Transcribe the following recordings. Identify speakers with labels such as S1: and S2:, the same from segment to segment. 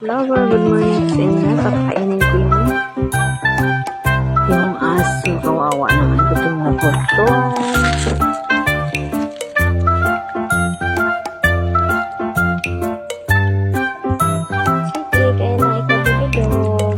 S1: Lover, good morning sa inyo. Kakainin ko yung aso. Kawawa naman. Gutom na gutom. Sige, kaya na ikaw bibidog.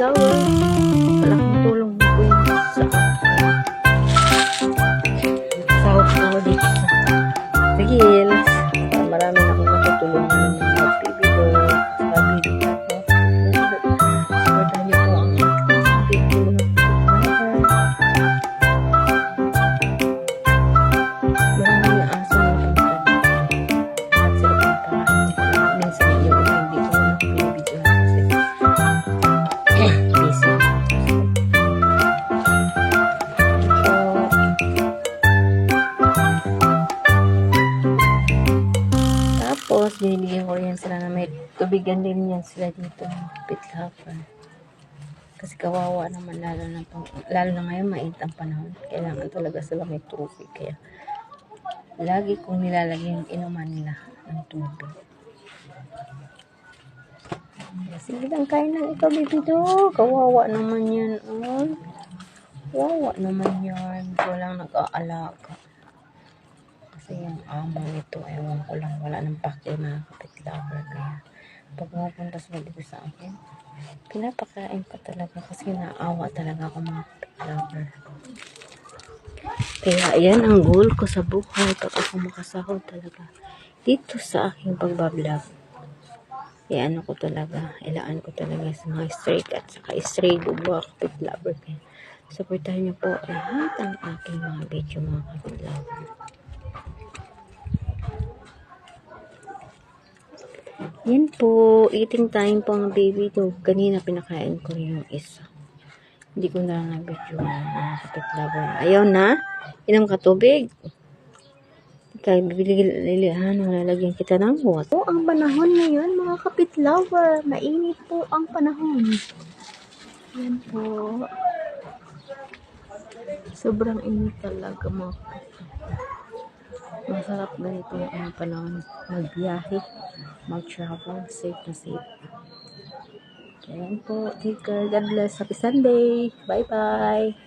S1: Malaking tulong po yun sa sahod ako dito sa Reels. Marami na akong matutulungan ng mga video sa video ko. Supportan niyo po ang video. Maraming aso na at sila pang minsan yung hindi ko na video kasi tapos binibigyan ko yan sila na may tubigan din yan sila dito pit lover kasi kawawa naman lalo na ngayon mainit ang panahon, kailangan talaga sila may tubig, kaya lagi kong nilalagyan yung inuman nila ng tubig. Sige lang, kain lang ikaw, baby do. Kawawa naman yan, oh. Kawawa naman yan. Walang nag-aalaga. Kasi yung amo nito, ewan ko lang, wala nang pake mga kapit lover. Kaya pag pupunta sila dito sa akin, pinapakain ko talaga kasi naawa talaga ako mga kapit lover. Kaya yan ang goal ko sa buhay pag ako makasahod talaga dito sa aking pagbablog. Ano ko talaga, ilaan ko talaga sa mga stray at saka stray bubo kapit lover. Kaya supportahan niyo po lahat ang aking mga video mga kapit lover. Yan po, eating time po ang baby to. Kanina pinakain ko yung isa. Hindi ko na video mga kapit lover. Ayaw na, inom ka tubig. Kaya lilihan, lalagyan kita ng water. Po ang panahon ngayon mga kapit lover, mainit po ang panahon. Yan po. Sobrang init talaga mga kapit. Masarap na ito yung panahon. Magbiyahe, mag-travel, safe na safe. Yan po. Take care. God bless. Happy Sunday. Bye-bye.